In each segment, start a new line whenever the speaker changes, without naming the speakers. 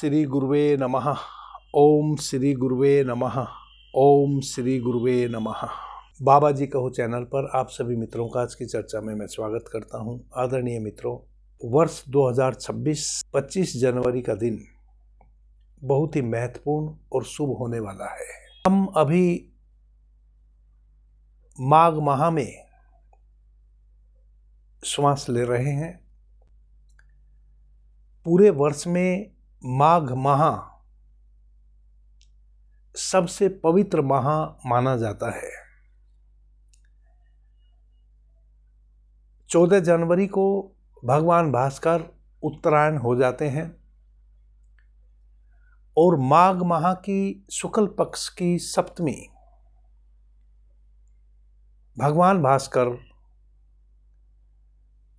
श्री गुरुवे नमः। ओम श्री गुरुवे नमः। ओम श्री गुरुवे नमः। बाबा जी कहो चैनल पर आप सभी मित्रों का आज की चर्चा में मैं स्वागत करता हूं। आदरणीय मित्रों, वर्ष 2026 25 जनवरी का दिन बहुत ही महत्वपूर्ण और शुभ होने वाला है। हम अभी माघ माह में श्वास ले रहे हैं। पूरे वर्ष में माघ माह सबसे पवित्र माह माना जाता है। 14 जनवरी को भगवान भास्कर उत्तरायण हो जाते हैं और माघ माह की शुक्ल पक्ष की सप्तमी भगवान भास्कर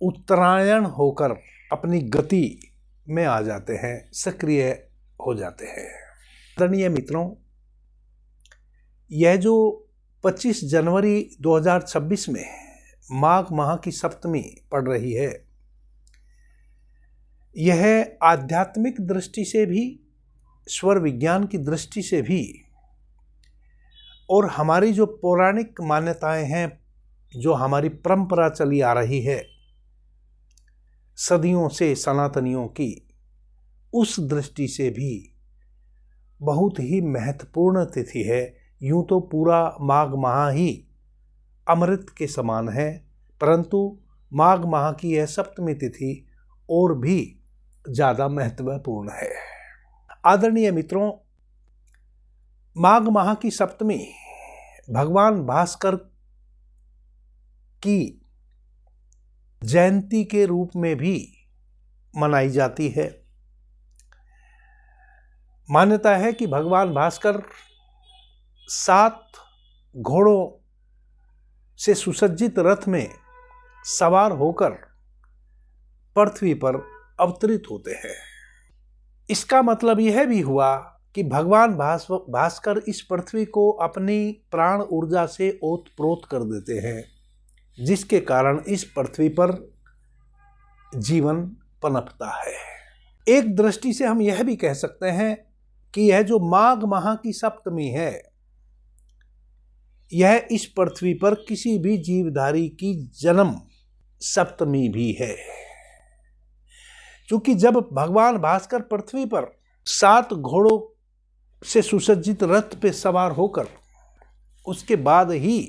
उत्तरायण होकर अपनी गति में आ जाते हैं, सक्रिय हो जाते हैं। आदरणीय मित्रों, यह जो 25 जनवरी 2026 में माघ माह की सप्तमी पड़ रही है, यह आध्यात्मिक दृष्टि से भी, स्वर विज्ञान की दृष्टि से भी और हमारी जो पौराणिक मान्यताएं हैं, जो हमारी परंपरा चली आ रही है सदियों से सनातनियों की, उस दृष्टि से भी बहुत ही महत्वपूर्ण तिथि है। यूं तो पूरा माघ माह ही अमृत के समान है, परंतु माघ माह की यह सप्तमी तिथि और भी ज़्यादा महत्वपूर्ण है। आदरणीय मित्रों, माघ माह की सप्तमी भगवान भास्कर की जयंती के रूप में भी मनाई जाती है। मान्यता है कि भगवान भास्कर 7 घोड़ों से सुसज्जित रथ में सवार होकर पृथ्वी पर अवतरित होते हैं। इसका मतलब यह भी हुआ कि भगवान भास्कर इस पृथ्वी को अपनी प्राण ऊर्जा से ओतप्रोत कर देते हैं, जिसके कारण इस पृथ्वी पर जीवन पनपता है। एक दृष्टि से हम यह भी कह सकते हैं कि यह जो माघ माह की सप्तमी है, यह इस पृथ्वी पर किसी भी जीवधारी की जन्म सप्तमी भी है। क्योंकि जब भगवान भास्कर पृथ्वी पर 7 घोड़ों से सुसज्जित रथ पे सवार होकर उसके बाद ही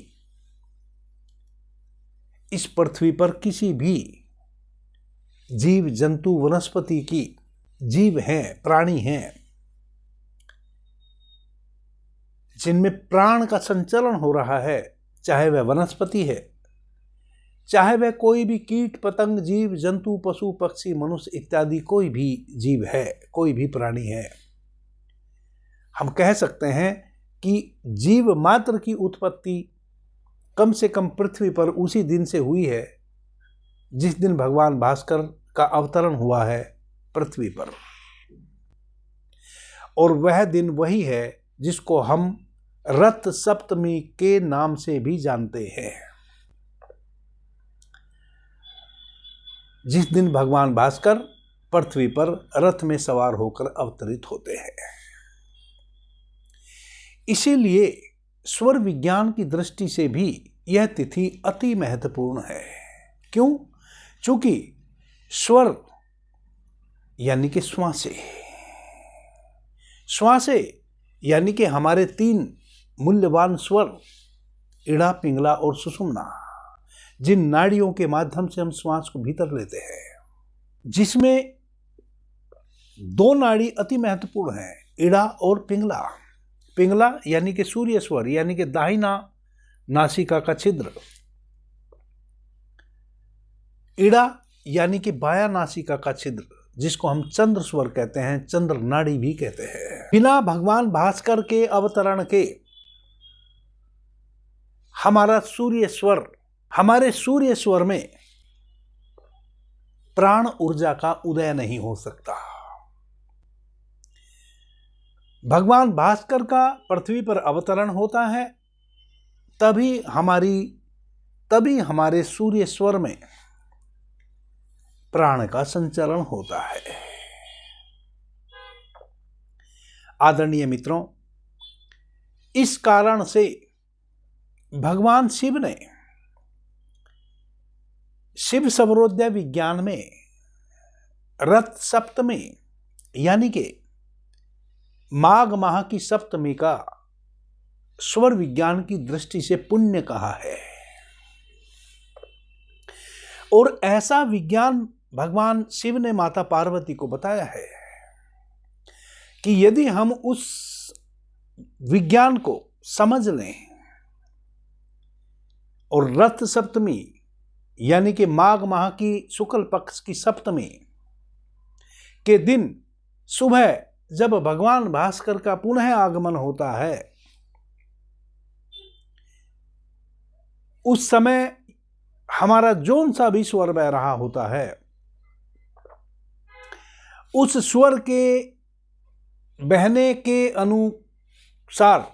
इस पृथ्वी पर किसी भी जीव जंतु वनस्पति की जीव हैं, प्राणी हैं, जिनमें प्राण का संचलन हो रहा है, चाहे वह वनस्पति है, चाहे वह कोई भी कीट पतंग जीव जंतु पशु पक्षी मनुष्य इत्यादि कोई भी जीव है, कोई भी प्राणी है। हम कह सकते हैं कि जीव मात्र की उत्पत्ति कम से कम पृथ्वी पर उसी दिन से हुई है जिस दिन भगवान भास्कर का अवतरण हुआ है पृथ्वी पर, और वह दिन वही है जिसको हम रथ सप्तमी के नाम से भी जानते हैं, जिस दिन भगवान भास्कर पृथ्वी पर रथ में सवार होकर अवतरित होते हैं। इसीलिए स्वर विज्ञान की दृष्टि से भी यह तिथि अति महत्वपूर्ण है। क्यों? क्योंकि स्वर यानी कि श्वासे यानी कि हमारे 3 मूल्यवान स्वर इड़ा, पिंगला और सुषुम्ना, जिन नाड़ियों के माध्यम से हम श्वास को भीतर लेते हैं, जिसमें 2 नाड़ी अति महत्वपूर्ण हैं, इड़ा और पिंगला। पिंगला यानी कि सूर्य स्वर यानी कि दाहिना नासिका का छिद्र, इड़ा यानी कि बायां नासिका का छिद्र, जिसको हम चंद्र स्वर कहते हैं, चंद्र नाड़ी भी कहते हैं। बिना भगवान भास्कर के अवतरण के हमारे सूर्य स्वर में प्राण ऊर्जा का उदय नहीं हो सकता। भगवान भास्कर का पृथ्वी पर अवतरण होता है, तभी हमारे सूर्य स्वर में प्राण का संचरण होता है। आदरणीय मित्रों, इस कारण से भगवान शिव ने शिव सौरोदय विज्ञान में रथ सप्तमी यानी कि माघ माह की सप्तमी का स्वर विज्ञान की दृष्टि से पुण्य कहा है। और ऐसा विज्ञान भगवान शिव ने माता पार्वती को बताया है कि यदि हम उस विज्ञान को समझ लें और रथ सप्तमी यानी कि माघ माह की शुक्ल पक्ष की सप्तमी के दिन सुबह जब भगवान भास्कर का पुनः आगमन होता है, उस समय हमारा जोन सा भी स्वर बह रहा होता है, उस स्वर के बहने के अनुसार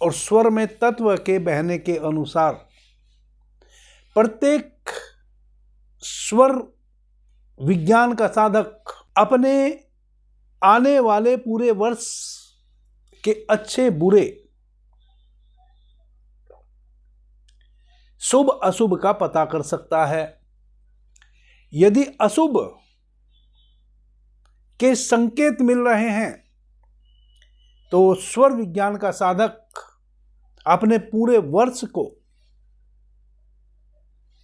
और स्वर में तत्व के बहने के अनुसार प्रत्येक स्वर विज्ञान का साधक अपने आने वाले पूरे वर्ष के अच्छे बुरे, शुभ अशुभ का पता कर सकता है। यदि अशुभ के संकेत मिल रहे हैं तो स्वर विज्ञान का साधक अपने पूरे वर्ष को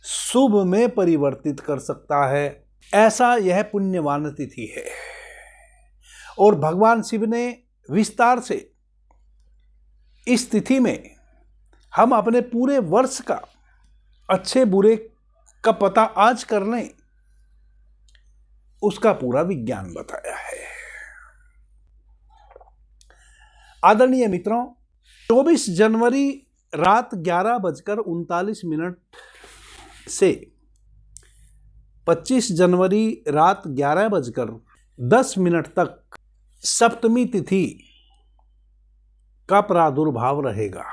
शुभ में परिवर्तित कर सकता है। ऐसा यह पुण्यवान तिथि है और भगवान शिव ने विस्तार से इस तिथि में हम अपने पूरे वर्ष का अच्छे बुरे का पता आज कर लें, उसका पूरा विज्ञान बताया है। आदरणीय मित्रों, 24 जनवरी रात 11:39 से 25 जनवरी रात 11:10 तक सप्तमी तिथि का प्रादुर्भाव रहेगा।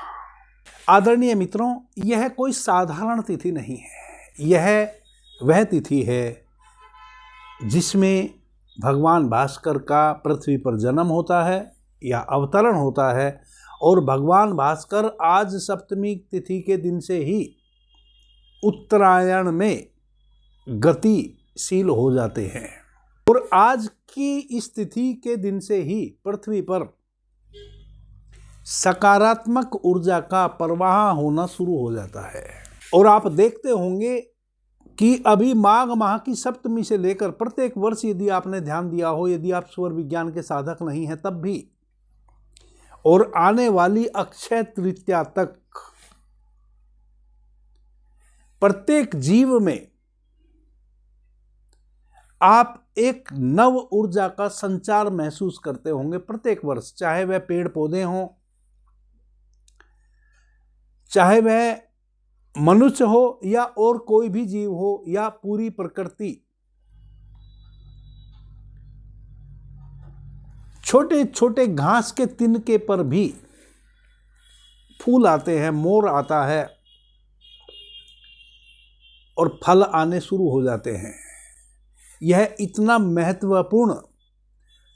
आदरणीय मित्रों, यह कोई साधारण तिथि नहीं है। यह वह तिथि है जिसमें भगवान भास्कर का पृथ्वी पर जन्म होता है या अवतरण होता है और भगवान भास्कर आज सप्तमी तिथि के दिन से ही उत्तरायण में गतिशील हो जाते हैं और आज की इस तिथि के दिन से ही पृथ्वी पर सकारात्मक ऊर्जा का प्रवाह होना शुरू हो जाता है। और आप देखते होंगे कि अभी माघ माह की सप्तमी से लेकर प्रत्येक वर्ष यदि आपने ध्यान दिया हो, यदि आप स्वर विज्ञान के साधक नहीं हैं तब भी, और आने वाली अक्षय तृतीया तक प्रत्येक जीव में आप एक नव ऊर्जा का संचार महसूस करते होंगे प्रत्येक वर्ष, चाहे वह पेड़ पौधे हों, चाहे वह मनुष्य हो या और कोई भी जीव हो या पूरी प्रकृति। छोटे छोटे घास के तिनके पर भी फूल आते हैं, मोर आता है और फल आने शुरू हो जाते हैं। यह इतना महत्वपूर्ण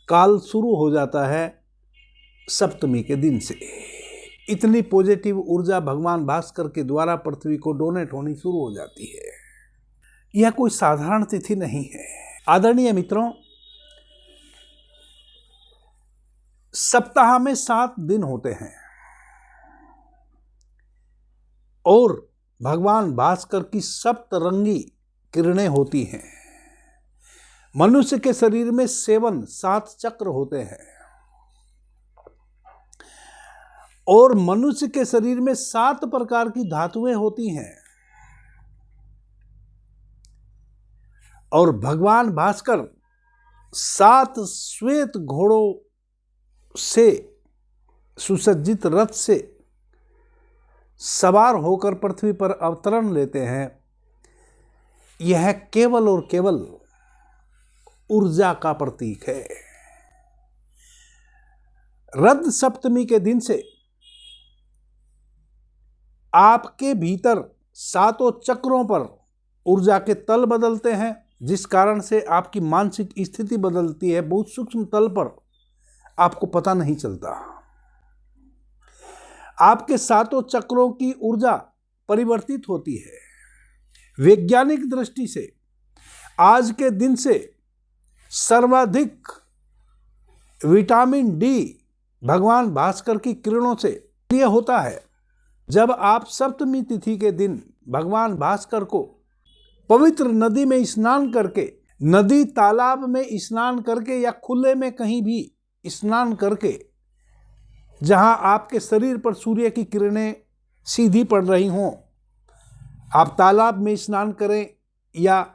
काल शुरू हो जाता है सप्तमी के दिन से। इतनी पॉजिटिव ऊर्जा भगवान भास्कर के द्वारा पृथ्वी को डोनेट होनी शुरू हो जाती है। यह कोई साधारण तिथि नहीं है। आदरणीय मित्रों, सप्ताह में 7 दिन होते हैं और भगवान भास्कर की सप्तरंगी किरणें होती हैं। मनुष्य के शरीर में 7 चक्र होते हैं और मनुष्य के शरीर में 7 प्रकार की धातुएं होती हैं और भगवान भास्कर 7 श्वेत घोड़ों से सुसज्जित रथ से सवार होकर पृथ्वी पर अवतरण लेते हैं। यह केवल और केवल ऊर्जा का प्रतीक है। रथ सप्तमी के दिन से आपके भीतर 7 चक्रों पर ऊर्जा के तल बदलते हैं, जिस कारण से आपकी मानसिक स्थिति बदलती है। बहुत सूक्ष्म तल पर आपको पता नहीं चलता। आपके सातों चक्रों की ऊर्जा परिवर्तित होती है। वैज्ञानिक दृष्टि से आज के दिन से सर्वाधिक विटामिन डी भगवान भास्कर की किरणों से लिए होता है। जब आप सप्तमी तिथि के दिन भगवान भास्कर को पवित्र नदी में स्नान करके, नदी तालाब में स्नान करके या खुले में कहीं भी स्नान करके, जहां आपके शरीर पर सूर्य की किरणें सीधी पड़ रही हों, आप तालाब में स्नान करें या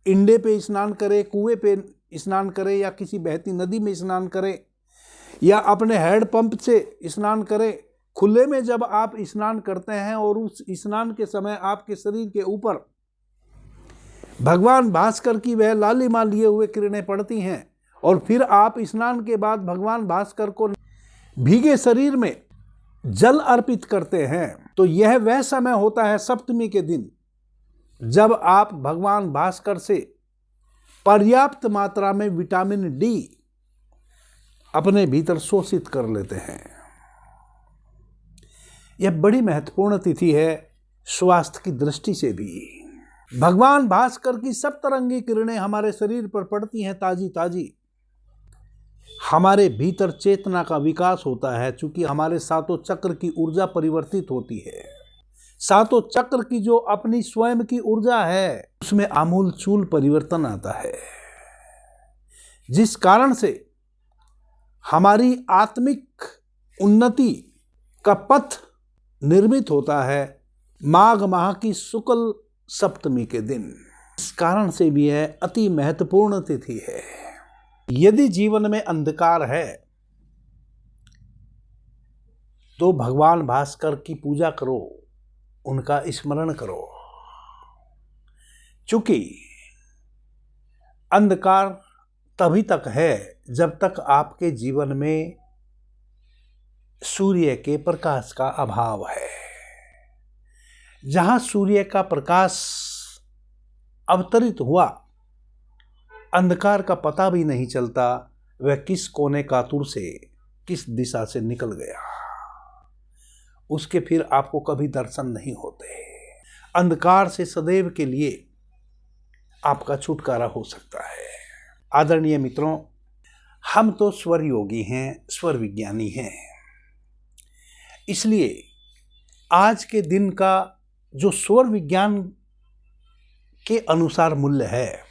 इंडे पे स्नान करें, कुएं पे स्नान करें या किसी बहती नदी में स्नान करें या अपने हैंडपंप से स्नान करें, खुले में जब आप स्नान करते हैं और उस स्नान के समय आपके शरीर के ऊपर भगवान भास्कर की वह लालिमा लिए हुए किरणें पड़ती हैं और फिर आप स्नान के बाद भगवान भास्कर को भीगे शरीर में जल अर्पित करते हैं, तो यह वह समय होता है सप्तमी के दिन जब आप भगवान भास्कर से पर्याप्त मात्रा में विटामिन डी अपने भीतर शोषित कर लेते हैं। यह बड़ी महत्वपूर्ण तिथि है स्वास्थ्य की दृष्टि से भी। भगवान भास्कर की सप्तरंगी किरणें हमारे शरीर पर पड़ती हैं ताजी ताजी, हमारे भीतर चेतना का विकास होता है। चूंकि हमारे सातों चक्र की ऊर्जा परिवर्तित होती है, सातों चक्र की जो अपनी स्वयं की ऊर्जा है उसमें आमूलचूल परिवर्तन आता है, जिस कारण से हमारी आत्मिक उन्नति का पथ निर्मित होता है माघ माह की शुक्ल सप्तमी के दिन। इस कारण से भी यह अति महत्वपूर्ण तिथि है। यदि जीवन में अंधकार है तो भगवान भास्कर की पूजा करो, उनका स्मरण करो। चूंकि अंधकार तभी तक है जब तक आपके जीवन में सूर्य के प्रकाश का अभाव है। जहां सूर्य का प्रकाश अवतरित हुआ, अंधकार का पता भी नहीं चलता वह किस कोने कातुर से किस दिशा से निकल गया, उसके फिर आपको कभी दर्शन नहीं होते। अंधकार से सदैव के लिए आपका छुटकारा हो सकता है। आदरणीय मित्रों, हम तो स्वर योगी हैं, स्वर विज्ञानी हैं, इसलिए आज के दिन का जो स्वर विज्ञान के अनुसार मूल्य है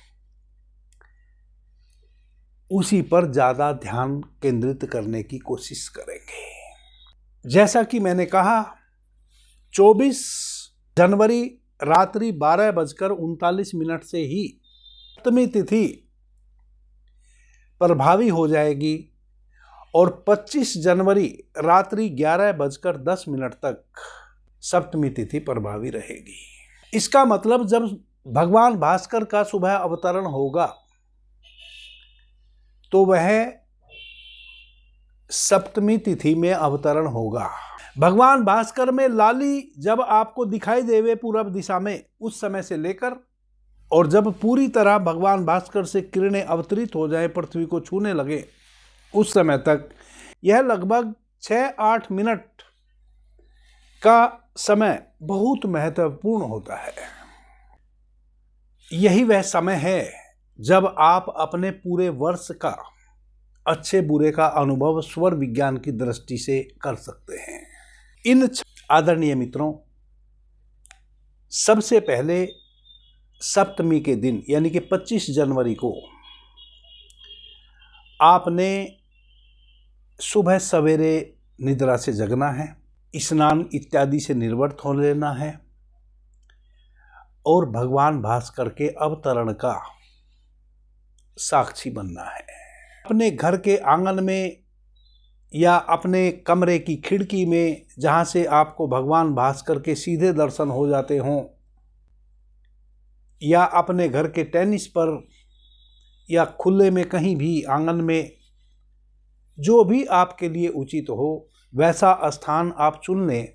उसी पर ज़्यादा ध्यान केंद्रित करने की कोशिश करेंगे। जैसा कि मैंने कहा, 24 जनवरी रात्रि 12:39 से ही सप्तमी तिथि प्रभावी हो जाएगी और 25 जनवरी रात्रि 11:10 तक सप्तमी तिथि प्रभावी रहेगी। इसका मतलब जब भगवान भास्कर का सुबह अवतरण होगा तो वह सप्तमी तिथि में अवतरण होगा। भगवान भास्कर में लाली जब आपको दिखाई देवे पूर्व दिशा में, उस समय से लेकर और जब पूरी तरह भगवान भास्कर से किरणें अवतरित हो जाए, पृथ्वी को छूने लगे, उस समय तक यह लगभग 6-8 मिनट का समय बहुत महत्वपूर्ण होता है। यही वह समय है जब आप अपने पूरे वर्ष का अच्छे बुरे का अनुभव स्वर विज्ञान की दृष्टि से कर सकते हैं। इन आदरणीय मित्रों, सबसे पहले सप्तमी के दिन यानी कि 25 जनवरी को आपने सुबह सवेरे निद्रा से जगना है, स्नान इत्यादि से निर्वृत्त हो लेना है और भगवान भास्कर के अवतरण का साक्षी बनना है। अपने घर के आंगन में या अपने कमरे की खिड़की में, जहाँ से आपको भगवान भास्कर के सीधे दर्शन हो जाते हों, या अपने घर के टेनिस पर या खुले में कहीं भी आंगन में, जो भी आपके लिए उचित हो वैसा स्थान आप चुन लें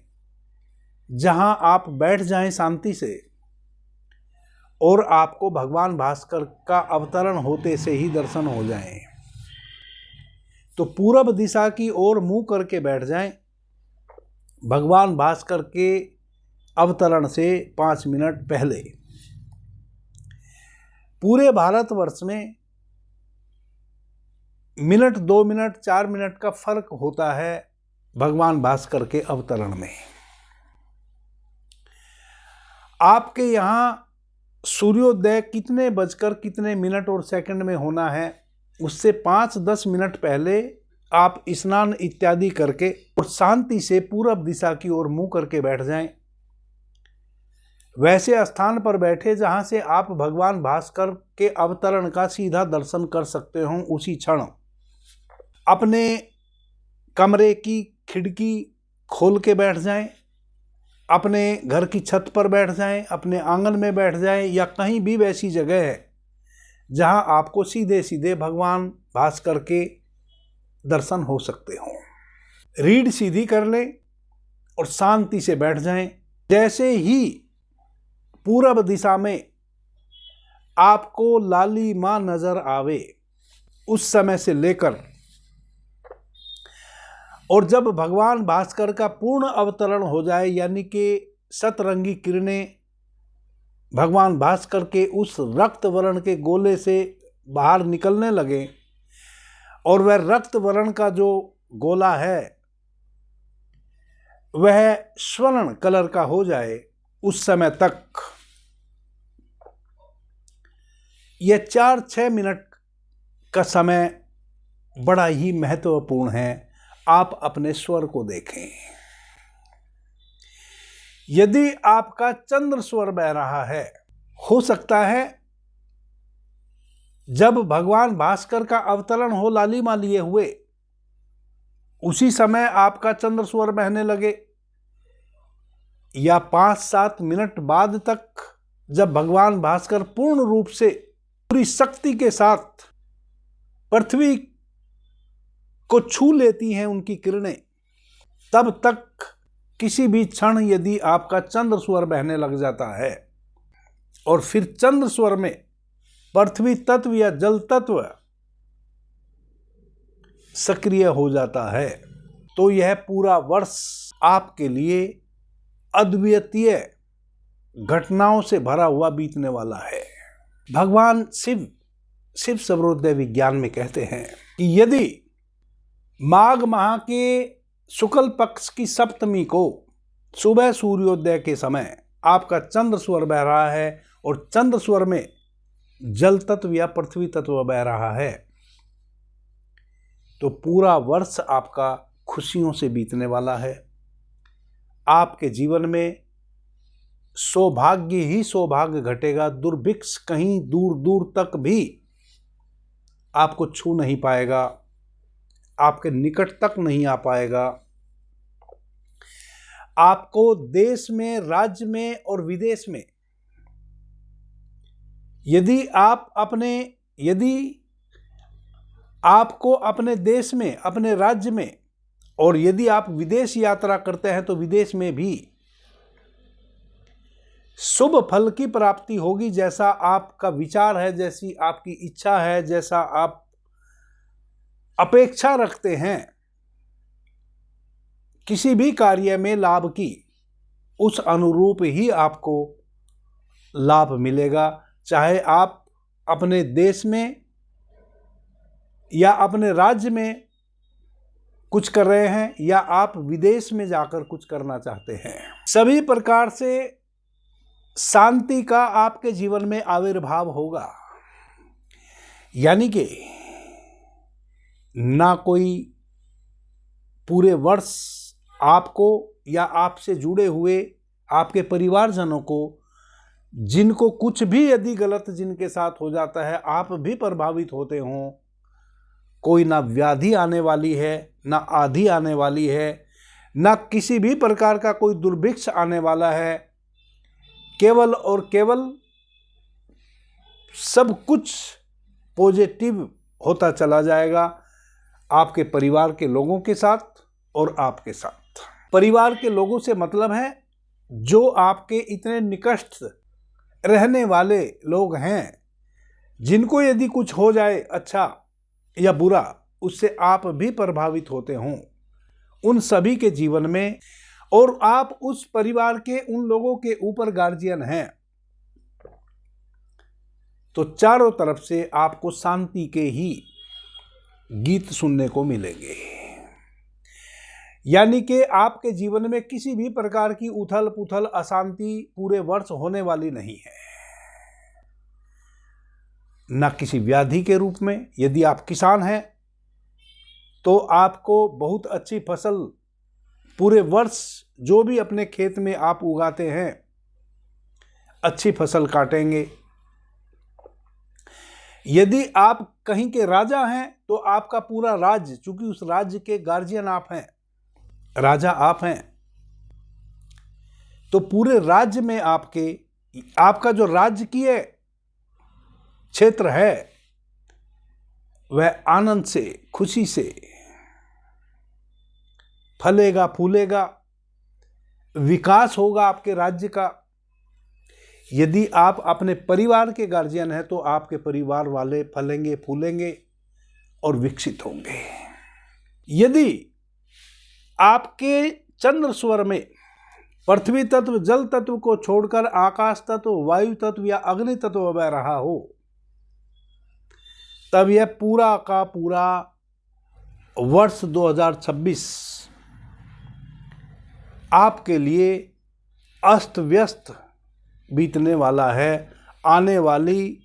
जहां आप बैठ जाएं शांति से और आपको भगवान भास्कर का अवतरण होते से ही दर्शन हो जाएं। तो पूरब दिशा की ओर मुंह करके बैठ जाएं। भगवान भास्कर के अवतरण से 5 मिनट पहले। पूरे भारतवर्ष में मिनट, 2 मिनट, 4 मिनट का फर्क होता है भगवान भास्कर के अवतरण में। आपके यहां सूर्योदय कितने बजकर कितने मिनट और सेकंड में होना है, उससे 5-10 मिनट पहले आप स्नान इत्यादि करके और शांति से पूरब दिशा की ओर मुंह करके बैठ जाएं। वैसे स्थान पर बैठे जहां से आप भगवान भास्कर के अवतरण का सीधा दर्शन कर सकते हो। उसी क्षण अपने कमरे की खिड़की खोल के बैठ जाएं, अपने घर की छत पर बैठ जाएं, अपने आंगन में बैठ जाएं, या कहीं भी वैसी जगह है जहां आपको सीधे सीधे भगवान भास्कर के दर्शन हो सकते हो। रीढ़ सीधी कर लें और शांति से बैठ जाएं। जैसे ही पूरब दिशा में आपको लालिमा नजर आवे, उस समय से लेकर और जब भगवान भास्कर का पूर्ण अवतरण हो जाए, यानी कि सतरंगी किरणें भगवान भास्कर के उस रक्त वर्ण के गोले से बाहर निकलने लगे और वह रक्त वर्ण का जो गोला है वह स्वर्ण कलर का हो जाए, उस समय तक यह 4-6 मिनट का समय बड़ा ही महत्वपूर्ण है। आप अपने स्वर को देखें। यदि आपका चंद्र स्वर बह रहा है, हो सकता है जब भगवान भास्कर का अवतरण हो लालिमा लिए हुए, उसी समय आपका चंद्र स्वर बहने लगे, या 5-7 मिनट बाद तक जब भगवान भास्कर पूर्ण रूप से पूरी शक्ति के साथ पृथ्वी को छू लेती हैं उनकी किरणें, तब तक किसी भी क्षण यदि आपका चंद्र स्वर बहने लग जाता है और फिर चंद्र स्वर में पृथ्वी तत्व या जल तत्व सक्रिय हो जाता है, तो यह पूरा वर्ष आपके लिए अद्वितीय घटनाओं से भरा हुआ बीतने वाला है। भगवान शिव सर्वोदय विज्ञान में कहते हैं कि यदि माघ माह के शुक्ल पक्ष की सप्तमी को सुबह सूर्योदय के समय आपका चंद्र स्वर बह रहा है और चंद्र स्वर में जल तत्व या पृथ्वी तत्व बह रहा है, तो पूरा वर्ष आपका खुशियों से बीतने वाला है। आपके जीवन में सौभाग्य ही सौभाग्य घटेगा। दुर्भिक्ष कहीं दूर दूर तक भी आपको छू नहीं पाएगा, आपके निकट तक नहीं आ पाएगा। आपको देश में, राज्य में और विदेश में यदि आपको अपने देश में, अपने राज्य में, और यदि आप विदेश यात्रा करते हैं तो विदेश में भी शुभ फल की प्राप्ति होगी। जैसा आपका विचार है, जैसी आपकी इच्छा है, जैसा आप अपेक्षा रखते हैं किसी भी कार्य में लाभ की, उस अनुरूप ही आपको लाभ मिलेगा। चाहे आप अपने देश में या अपने राज्य में कुछ कर रहे हैं या आप विदेश में जाकर कुछ करना चाहते हैं, सभी प्रकार से शांति का आपके जीवन में आविर्भाव होगा। यानी कि ना कोई पूरे वर्ष आपको या आपसे जुड़े हुए आपके परिवारजनों को, जिनको कुछ भी यदि गलत जिनके साथ हो जाता है, आप भी प्रभावित होते हों, कोई ना व्याधि आने वाली है, ना आधी आने वाली है, ना किसी भी प्रकार का कोई दुर्भिक्ष आने वाला है। केवल और केवल सब कुछ पॉजिटिव होता चला जाएगा आपके परिवार के लोगों के साथ और आपके साथ। परिवार के लोगों से मतलब है जो आपके इतने निकट रहने वाले लोग हैं, जिनको यदि कुछ हो जाए अच्छा या बुरा, उससे आप भी प्रभावित होते हों, उन सभी के जीवन में, और आप उस परिवार के उन लोगों के ऊपर गार्जियन हैं, तो चारों तरफ से आपको शांति के ही गीत सुनने को मिलेंगे। यानी कि आपके जीवन में किसी भी प्रकार की उथल पुथल अशांति पूरे वर्ष होने वाली नहीं है। न किसी व्याधि के रूप में, यदि आप किसान हैं तो आपको बहुत अच्छी फसल पूरे वर्ष, जो भी अपने खेत में आप उगाते हैं, अच्छी फसल काटेंगे। यदि आप कहीं के राजा हैं तो आपका पूरा राज्य, चूंकि उस राज्य के गार्जियन आप हैं, राजा आप हैं, तो पूरे राज्य में आपका जो राजकीय क्षेत्र है वह आनंद से, खुशी से फलेगा फूलेगा, विकास होगा आपके राज्य का। यदि आप अपने परिवार के गार्जियन हैं तो आपके परिवार वाले फलेंगे फूलेंगे और विकसित होंगे। यदि आपके चंद्र स्वर में पृथ्वी तत्व, जल तत्व को छोड़कर आकाश तत्व, वायु तत्व या अग्नि तत्व बह रहा हो, तब यह पूरा का पूरा वर्ष 2026 आपके लिए अस्त व्यस्त बीतने वाला है। आने वाली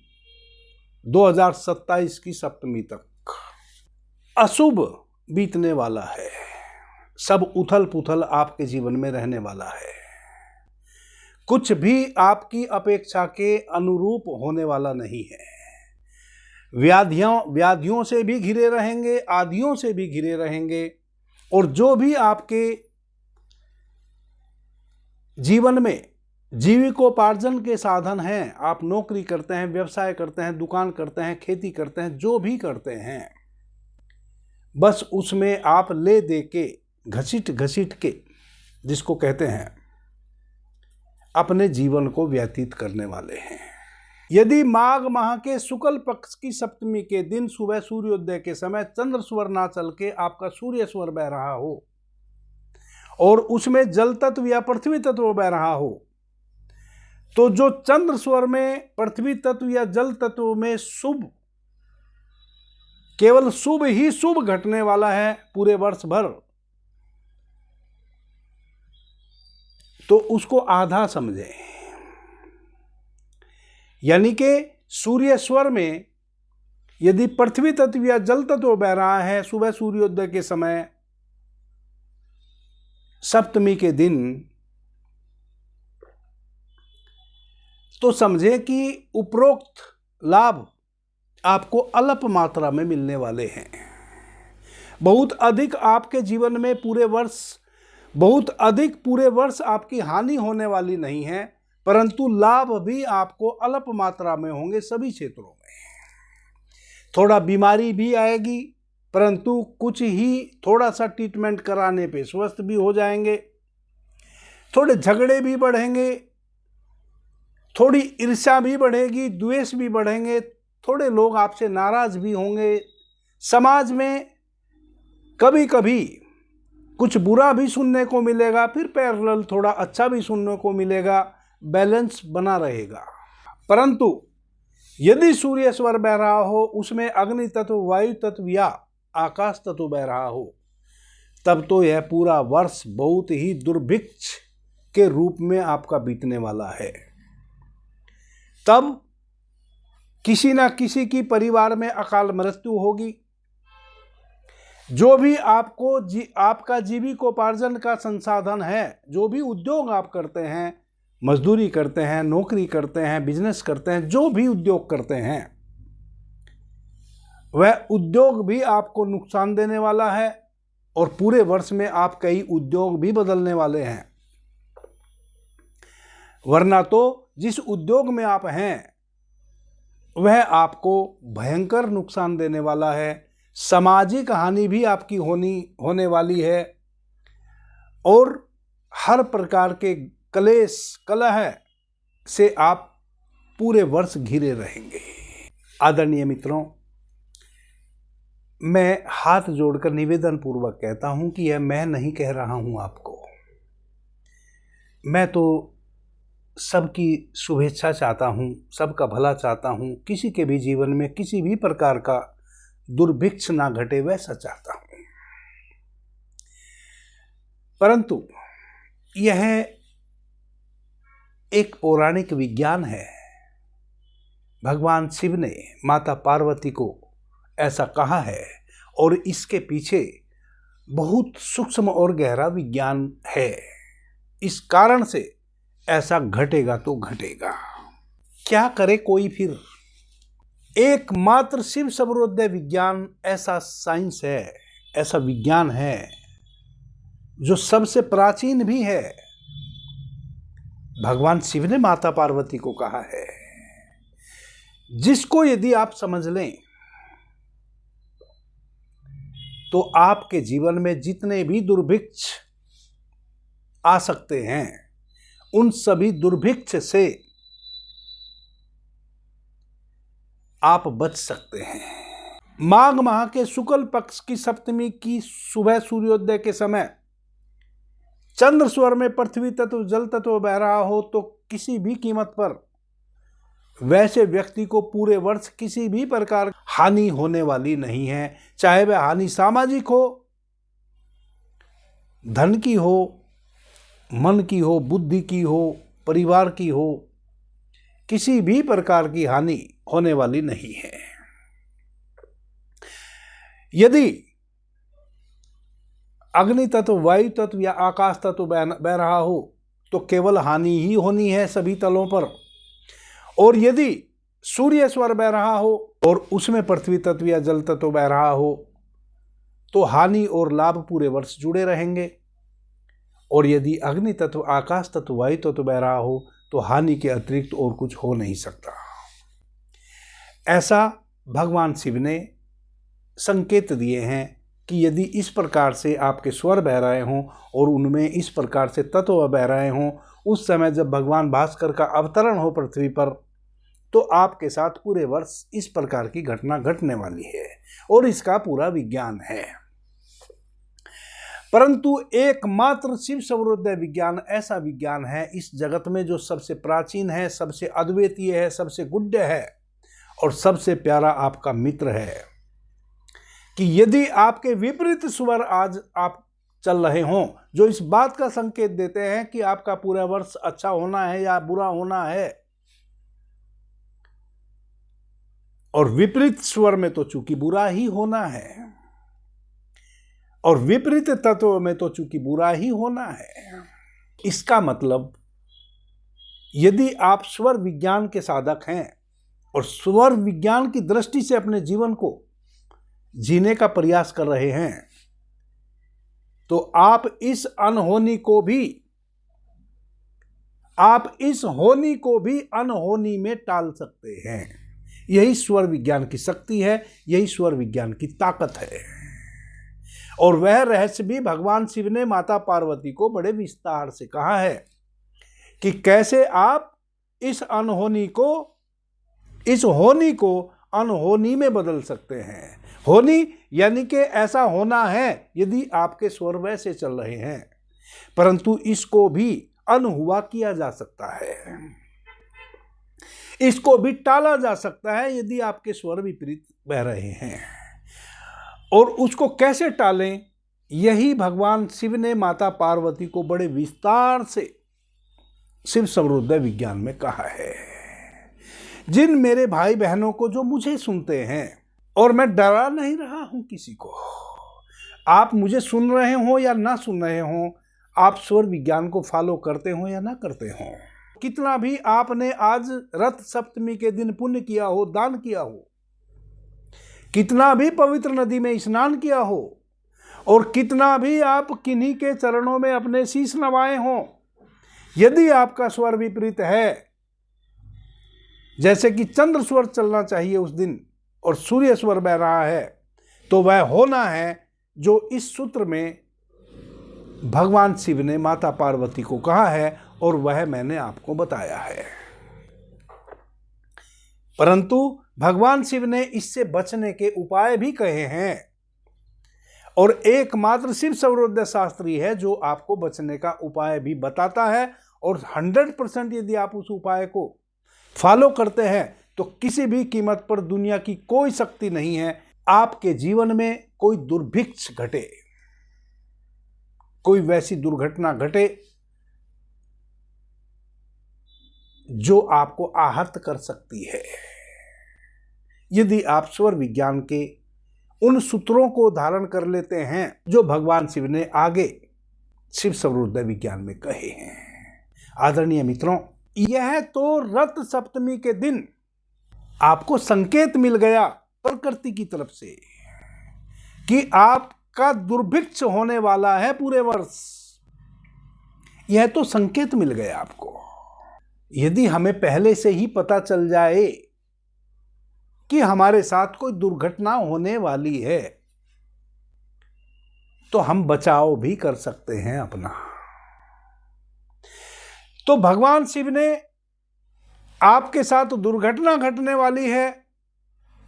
2027 की सप्तमी तक अशुभ बीतने वाला है। सब उथल पुथल आपके जीवन में रहने वाला है। कुछ भी आपकी अपेक्षा के अनुरूप होने वाला नहीं है। व्याधियों से भी घिरे रहेंगे, आदियों से भी घिरे रहेंगे, और जो भी आपके जीवन में जीविकोपार्जन के साधन हैं, आप नौकरी करते हैं, व्यवसाय करते हैं, दुकान करते हैं, खेती करते हैं, जो भी करते हैं, बस उसमें आप ले दे के, घसीट घसीट के, जिसको कहते हैं, अपने जीवन को व्यतीत करने वाले हैं। यदि माघ माह के शुक्ल पक्ष की सप्तमी के दिन सुबह सूर्योदय के समय चंद्र स्वर ना चल के आपका सूर्य स्वर बह रहा हो और उसमें जल तत्व या पृथ्वी तत्व बह रहा हो, तो जो चंद्र स्वर में पृथ्वी तत्व या जल तत्व में शुभ, केवल शुभ ही शुभ घटने वाला है पूरे वर्ष भर, तो उसको आधा समझें। यानी कि सूर्य स्वर में यदि पृथ्वी तत्व या जल तत्व बह रहा है सुबह सूर्योदय के समय सप्तमी के दिन, तो समझे कि उपरोक्त लाभ आपको अल्प मात्रा में मिलने वाले हैं। बहुत अधिक आपके जीवन में पूरे वर्ष आपकी हानि होने वाली नहीं है, परंतु लाभ भी आपको अल्प मात्रा में होंगे सभी क्षेत्रों में। थोड़ा बीमारी भी आएगी, परंतु कुछ ही थोड़ा सा ट्रीटमेंट कराने पे स्वस्थ भी हो जाएंगे। थोड़े झगड़े भी बढ़ेंगे, थोड़ी ईर्ष्या भी बढ़ेगी, द्वेष भी बढ़ेंगे, थोड़े लोग आपसे नाराज भी होंगे। समाज में कभी कभी कुछ बुरा भी सुनने को मिलेगा, फिर पैरेलल थोड़ा अच्छा भी सुनने को मिलेगा, बैलेंस बना रहेगा। परंतु यदि सूर्य स्वर बह रहा हो, उसमें अग्नि तत्व, वायु तत्व या आकाश तत्व बह रहा हो, तब तो यह पूरा वर्ष बहुत ही दुर्भिक्ष के रूप में आपका बीतने वाला है। तब किसी ना किसी की परिवार में अकाल मृत्यु होगी। जो भी आपका जीविकोपार्जन का संसाधन है, जो भी उद्योग आप करते हैं, मजदूरी करते हैं, नौकरी करते हैं, बिजनेस करते हैं, जो भी उद्योग करते हैं, वह उद्योग भी आपको नुकसान देने वाला है और पूरे वर्ष में आप कई उद्योग भी बदलने वाले हैं। वरना तो जिस उद्योग में आप हैं वह आपको भयंकर नुकसान देने वाला है। सामाजिक हानि भी आपकी होने वाली है और हर प्रकार के कलेश कलह से आप पूरे वर्ष घिरे रहेंगे। आदरणीय मित्रों, मैं हाथ जोड़कर निवेदन पूर्वक कहता हूं कि यह मैं नहीं कह रहा हूं आपको। मैं तो सबकी शुभेच्छा चाहता हूं, सबका भला चाहता हूं, किसी के भी जीवन में किसी भी प्रकार का दुर्भिक्ष ना घटे वैसा चाहता हूं। परंतु यह एक पौराणिक विज्ञान है। भगवान शिव ने माता पार्वती को ऐसा कहा है और इसके पीछे बहुत सूक्ष्म और गहरा विज्ञान है। इस कारण से ऐसा घटेगा तो घटेगा। क्या करे कोई फिर? एकमात्र शिव सर्वोदय विज्ञान ऐसा साइंस है, ऐसा विज्ञान है जो सबसे प्राचीन भी है। भगवान शिव ने माता पार्वती को कहा है, जिसको यदि आप समझ लें तो आपके जीवन में जितने भी दुर्भिक्ष आ सकते हैं उन सभी दुर्भिक्ष से आप बच सकते हैं। माघ माह के शुक्ल पक्ष की सप्तमी की सुबह सूर्योदय के समय चंद्र स्वर में पृथ्वी तत्व जल तत्व बह रहा हो तो किसी भी कीमत पर वैसे व्यक्ति को पूरे वर्ष किसी भी प्रकार हानि होने वाली नहीं है। चाहे वह हानि सामाजिक हो, धन की हो, मन की हो, बुद्धि की हो, परिवार की हो, किसी भी प्रकार की हानि होने वाली नहीं है। यदि अग्नि तत्व, वायु तत्व या आकाश तत्व बह रहा हो तो केवल हानि ही होनी है सभी तलों पर। और यदि सूर्य स्वर बह रहा हो और उसमें पृथ्वी तत्व या जल तत्व बह रहा हो तो हानि और लाभ पूरे वर्ष जुड़े रहेंगे। और यदि अग्नि तत्व, आकाश तत्व, वायु तत्व बह रहा हो तो हानि के अतिरिक्त और कुछ हो नहीं सकता। ऐसा भगवान शिव ने संकेत दिए हैं कि यदि इस प्रकार से आपके स्वर बह रहे हों और उनमें इस प्रकार से तत्व बह रहे हों, उस समय जब भगवान भास्कर का अवतरण हो पृथ्वी पर तो आपके साथ पूरे वर्ष इस प्रकार की घटना घटने वाली है और इसका पूरा विज्ञान है। परंतु एकमात्र शिव सर्वोदय विज्ञान ऐसा विज्ञान है इस जगत में जो सबसे प्राचीन है, सबसे अद्वितीय है, सबसे गुड्य है और सबसे प्यारा आपका मित्र है कि यदि आपके विपरीत स्वर आज आप चल रहे हों जो इस बात का संकेत देते हैं कि आपका पूरा वर्ष अच्छा होना है या बुरा होना है, और विपरीत स्वर में तो चूंकि बुरा ही होना है और विपरीत तत्व में तो चूंकि बुरा ही होना है, इसका मतलब यदि आप स्वर विज्ञान के साधक हैं और स्वर विज्ञान की दृष्टि से अपने जीवन को जीने का प्रयास कर रहे हैं तो आप इस अनहोनी को भी अनहोनी में टाल सकते हैं। यही स्वर विज्ञान की शक्ति है, यही स्वर विज्ञान की ताकत है। और वह रहस्य भी भगवान शिव ने माता पार्वती को बड़े विस्तार से कहा है कि कैसे आप इस होनी को अनहोनी में बदल सकते हैं। होनी यानी कि ऐसा होना है यदि आपके स्वर वैसे चल रहे हैं, परंतु इसको भी अनहुआ किया जा सकता है, इसको भी टाला जा सकता है यदि आपके स्वर विपरीत बह रहे हैं। और उसको कैसे टालें, यही भगवान शिव ने माता पार्वती को बड़े विस्तार से शिव सर्वोदय विज्ञान में कहा है। जिन मेरे भाई बहनों को जो मुझे सुनते हैं, और मैं डरा नहीं रहा हूं किसी को, आप मुझे सुन रहे हो या ना सुन रहे हो, आप स्वर विज्ञान को फॉलो करते हो या ना करते हो, कितना भी आपने आज रथ सप्तमी के दिन पुण्य किया हो, दान किया हो, कितना भी पवित्र नदी में स्नान किया हो और कितना भी आप किन्हीं के चरणों में अपने शीश नवाए हों, यदि आपका स्वर विपरीत है, जैसे कि चंद्र स्वर चलना चाहिए उस दिन और सूर्य स्वर बह रहा है, तो वह होना है जो इस सूत्र में भगवान शिव ने माता पार्वती को कहा है और वह मैंने आपको बताया है। परंतु भगवान शिव ने इससे बचने के उपाय भी कहे हैं और एकमात्र शिव सर्वोदय शास्त्री है जो आपको बचने का उपाय भी बताता है। और 100% यदि आप उस उपाय को फॉलो करते हैं तो किसी भी कीमत पर दुनिया की कोई शक्ति नहीं है आपके जीवन में कोई दुर्भिक्ष घटे, कोई वैसी दुर्घटना घटे जो आपको आहत कर सकती है। यदि आप स्वर विज्ञान के उन सूत्रों को धारण कर लेते हैं जो भगवान शिव ने आगे शिव सर्वोदय विज्ञान में कहे हैं। आदरणीय मित्रों, यह तो रथ सप्तमी के दिन आपको संकेत मिल गया प्रकृति की तरफ से कि आपका दुर्भिक्ष होने वाला है पूरे वर्ष। यह तो संकेत मिल गया आपको। यदि हमें पहले से ही पता चल जाए कि हमारे साथ कोई दुर्घटना होने वाली है तो हम बचाव भी कर सकते हैं अपना। तो भगवान शिव ने आपके साथ दुर्घटना घटने वाली है,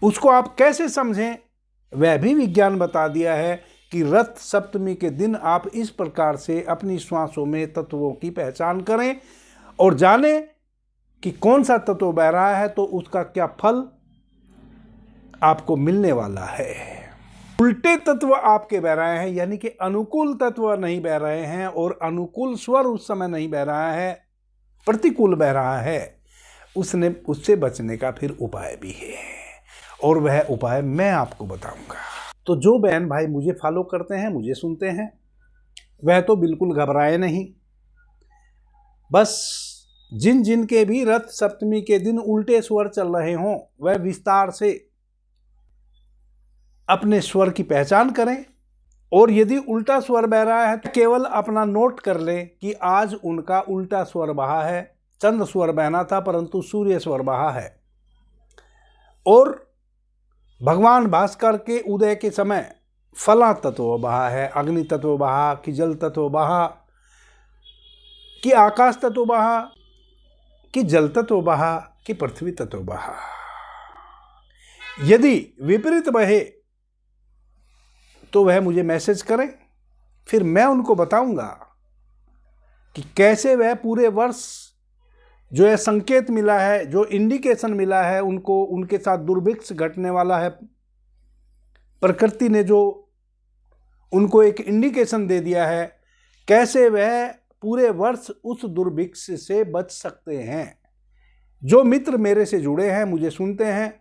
उसको आप कैसे समझें वह भी विज्ञान बता दिया है कि रथ सप्तमी के दिन आप इस प्रकार से अपनी श्वासों में तत्वों की पहचान करें और जानें कि कौन सा तत्व बह रहा है तो उसका क्या फल आपको मिलने वाला है। उल्टे तत्व आपके बह रहे हैं, यानी कि अनुकूल तत्व नहीं बह रहे हैं और अनुकूल स्वर उस समय नहीं बह रहा है, प्रतिकूल बह रहा है, उससे बचने का फिर उपाय भी है और वह उपाय मैं आपको बताऊंगा। तो जो बहन भाई मुझे फॉलो करते हैं, मुझे सुनते हैं, वह तो बिल्कुल घबराए नहीं। बस जिन जिन के भी रथ सप्तमी के दिन उल्टे स्वर चल रहे हों वह विस्तार से अपने स्वर की पहचान करें और यदि उल्टा स्वर बह रहा है तो केवल अपना नोट कर लें कि आज उनका उल्टा स्वर बहा है। चंद्र स्वर बहना था परंतु सूर्य स्वर बहा है। और भगवान भास्कर के उदय के समय फला तत्व बहा है, अग्नि तत्व बहा कि जल तत्व बहा कि आकाश तत्व बहा कि जल तत्व बहा कि पृथ्वी तत्व बहा। यदि विपरीत बहे तो वह मुझे मैसेज करें, फिर मैं उनको बताऊंगा कि कैसे वह पूरे वर्ष जो है संकेत मिला है, जो इंडिकेशन मिला है उनको, उनके साथ दुर्भिक्ष घटने वाला है, प्रकृति ने जो उनको एक इंडिकेशन दे दिया है, कैसे वह पूरे वर्ष उस दुर्भिक्ष से बच सकते हैं। जो मित्र मेरे से जुड़े हैं, मुझे सुनते हैं,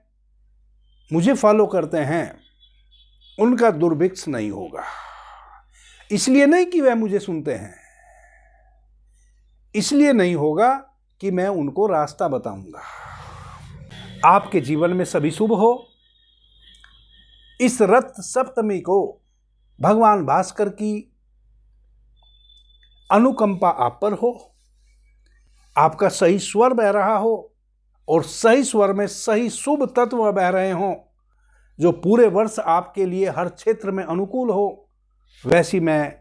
मुझे फॉलो करते हैं, उनका दुर्भिक्ष नहीं होगा। इसलिए नहीं कि वह मुझे सुनते हैं, इसलिए नहीं होगा कि मैं उनको रास्ता बताऊंगा। आपके जीवन में सभी शुभ हो। इस रथ सप्तमी को भगवान भास्कर की अनुकंपा आप पर हो, आपका सही स्वर बह रहा हो और सही स्वर में सही शुभ तत्व बह रहे हों जो पूरे वर्ष आपके लिए हर क्षेत्र में अनुकूल हो। वैसी मैं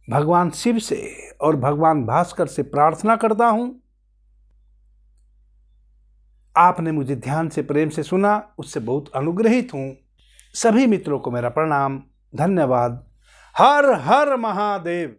भगवान शिव से और भगवान भास्कर से प्रार्थना करता हूं। आपने मुझे ध्यान से प्रेम से सुना, उससे बहुत अनुग्रहित हूं। सभी मित्रों को मेरा प्रणाम, धन्यवाद। हर हर महादेव।